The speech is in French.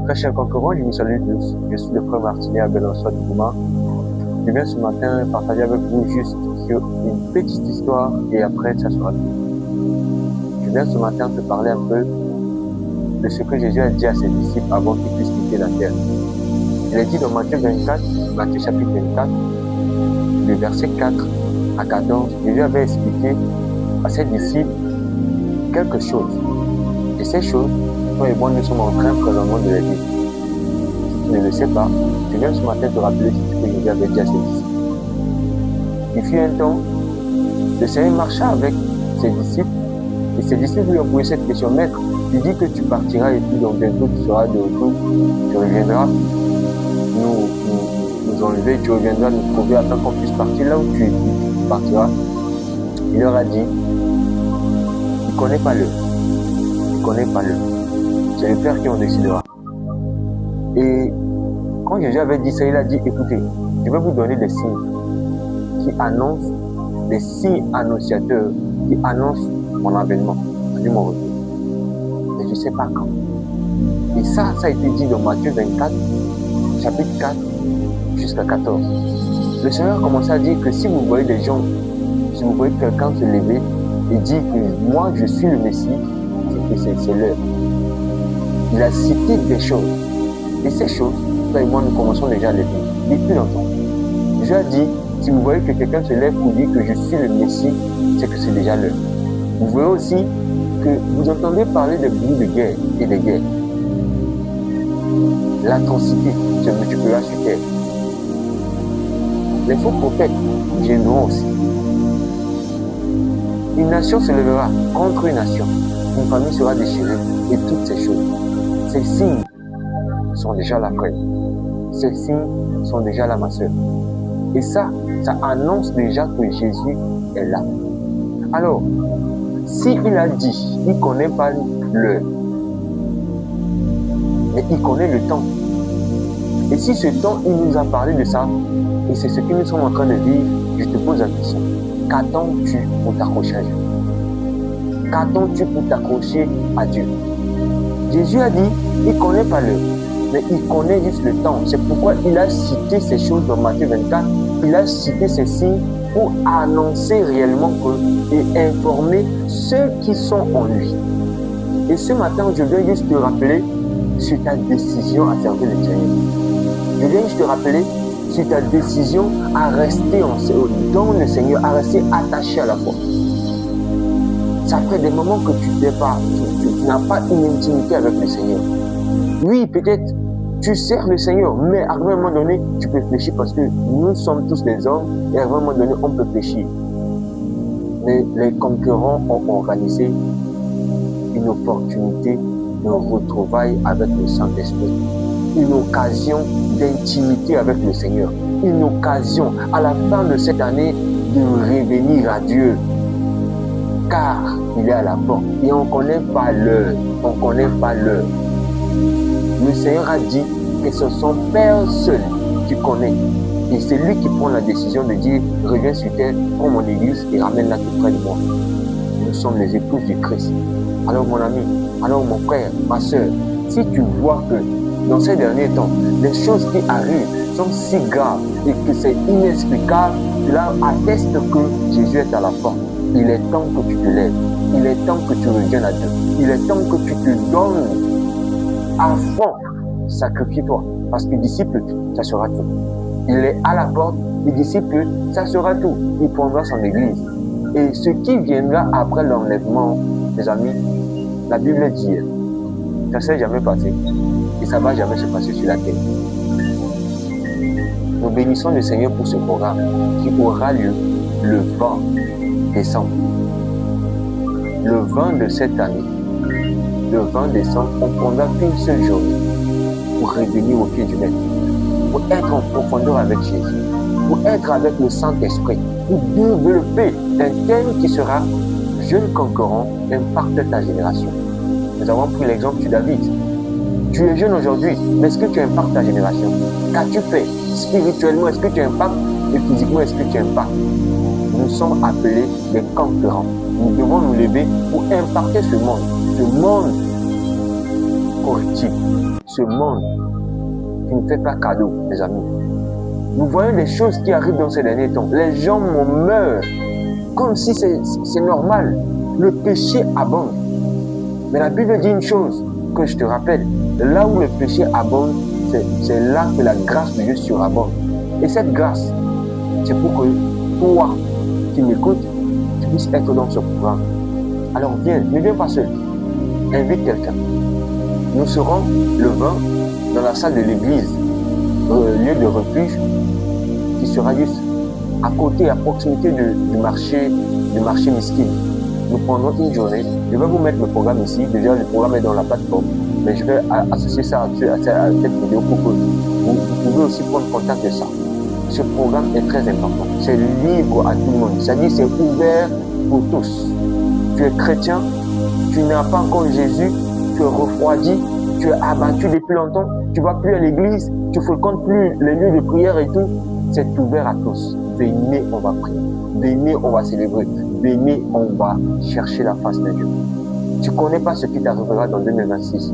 Très cher concurrent, je vous salue tous. Je suis le frère Martinet à Belançon du Gouma. Je viens ce matin partager avec vous juste sur une petite histoire et après ça sera tout. Je viens ce matin te parler un peu de ce que Jésus a dit à ses disciples avant qu'ils puissent quitter la terre. Il est dit dans Matthieu 24, Matthieu chapitre 24, le verset 4 à 14, Jésus avait expliqué à ses disciples quelque chose. Et ces choses, toi et moi, nous sommes en train présentement de les vivre. Si tu ne le sais pas, je viens ce matin te rappeler ce que Jésus avait dit à ses disciples. Il fut un temps, le Seigneur marcha avec ses disciples, et ses disciples lui ont posé cette question: Maître, tu dis que tu partiras et puis donc bientôt tu seras de retour, tu reviendras nous enlever, tu reviendras nous trouver afin qu'on puisse partir là où tu partiras. Il leur a dit: il ne connaît pas l'heure. Il ne connaît pas l'heure. C'est le Père qui en décidera. Et quand Jésus avait dit ça, il a dit: écoutez, je vais vous donner des signes qui annoncent, des signes annonciateurs qui annoncent mon avènement, c'est-à-dire mon retour. Mais je ne sais pas quand. Et ça a été dit dans Matthieu 24, chapitre 4 jusqu'à 14. Le Seigneur a commencé à dire que si vous voyez des gens, si vous voyez quelqu'un se lever et dire que moi je suis le Messie, c'est que c'est l'heure. Il a cité des choses. Et ces choses, toi et moi, nous commençons déjà à les vivre depuis longtemps. Jésus a dit, si vous voyez que quelqu'un se lève pour dire que je suis le Messie, c'est que c'est déjà l'heure. Vous voyez aussi que vous entendez parler de bruits de guerre et de guerres. L'atrocité se multipliera sur terre. Les faux prophètes viendront aussi. Une nation se lèvera contre une nation. Une famille sera déchirée et toutes ces choses. Ces signes sont déjà là, frère. Ces signes sont déjà là, ma soeur. Et ça annonce déjà que Jésus est là. Alors, s'il a dit, il ne connaît pas l'heure, mais il connaît le temps. Et si ce temps, il nous a parlé de ça, et c'est ce que nous sommes en train de vivre, je te pose la question: qu'attends-tu pour t'accrocher à Dieu? Qu'attends-tu pour t'accrocher à Dieu? Jésus a dit, il ne connaît pas l'heure, mais il connaît juste le temps. C'est pourquoi il a cité ces choses dans Matthieu 24. Il a cité ces signes pour annoncer réellement et informer ceux qui sont en lui. Et ce matin, je viens juste te rappeler sur ta décision à servir le Seigneur. Je viens juste te rappeler sur ta décision à rester dans le Seigneur, à rester attaché à la foi. Ça fait des moments que tu n'as pas une intimité avec le Seigneur. Oui, peut-être tu sers le Seigneur, mais à un moment donné, tu peux fléchir parce que nous sommes tous des hommes et à un moment donné, on peut fléchir. Mais les concurrents ont organisé une opportunité de retrouvailles avec le Saint-Esprit, une occasion d'intimité avec le Seigneur, une occasion à la fin de cette année de revenir à Dieu, car il est à la porte et on ne connaît pas l'heure, on ne connaît pas l'heure. Le Seigneur a dit que c'est son Père seul qui connaît. Et c'est lui qui prend la décision de dire: reviens sur terre, prends mon église et ramène-la tout près de moi. Nous sommes les épouses du Christ. Alors mon ami, alors mon frère, ma soeur, si tu vois que dans ces derniers temps, les choses qui arrivent sont si graves et que c'est inexplicable, cela atteste que Jésus est à la porte. Il est temps que tu te lèves. Il est temps que tu reviennes à Dieu. Il est temps que tu te donnes à fond. Sacrifie-toi. Parce que disciple, ça sera tout. Il est à la porte. Et disciple, ça sera tout. Il prendra son église. Et ce qui viendra après l'enlèvement, mes amis, la Bible dit, ça ne s'est jamais passé. Et ça ne va jamais se passer sur la terre. Nous bénissons le Seigneur pour ce programme qui aura lieu le 20 décembre. Le 20 de cette année, le 20 décembre, on prendra qu'une seule journée pour revenir au pied du Maître, pour être en profondeur avec Jésus, pour être avec le Saint-Esprit, pour développer un thème qui sera « Jeune concurrent, impacte ta génération ». Nous avons pris l'exemple de David. Tu es jeune aujourd'hui, mais est-ce que tu impactes ta génération? Qu'as-tu fait spirituellement? Est-ce que tu impactes? Et physiquement, est-ce que tu impactes? Nous sommes appelés des concurrents. Nous devons nous lever pour impacter ce monde incorruptible. Ce monde qui ne fait pas cadeau, mes amis. Nous voyons des choses qui arrivent dans ces derniers temps. Les gens meurent comme si c'est normal. Le péché abonde. Mais la Bible dit une chose que je te rappelle. Là où le péché abonde, c'est là que la grâce de Dieu surabonde. Et cette grâce, c'est pour que toi qui m'écoutes, tu puisses être dans ce programme. Alors viens, ne viens pas seul. Invite quelqu'un. Nous serons le 20 dans la salle de l'église, lieu de refuge, qui sera juste à côté, à proximité du marché Miskin. Nous prendrons une journée. Je vais vous mettre le programme ici. Déjà, le programme est dans la plateforme. Mais je vais associer ça à cette vidéo pour que vous pouvez aussi prendre contact de ça. Ce programme est très important. C'est libre à tout le monde. C'est-à-dire c'est ouvert pour tous. Tu es chrétien, tu n'as pas encore Jésus, tu es refroidi, tu es abattu depuis longtemps, tu ne vas plus à l'église, tu ne fréquentes plus les lieux de prière et tout. C'est ouvert à tous. Venez, on va prier. Venez, on va célébrer. Venez, on va chercher la face de Dieu. Tu ne connais pas ce qui t'arrivera dans 2026.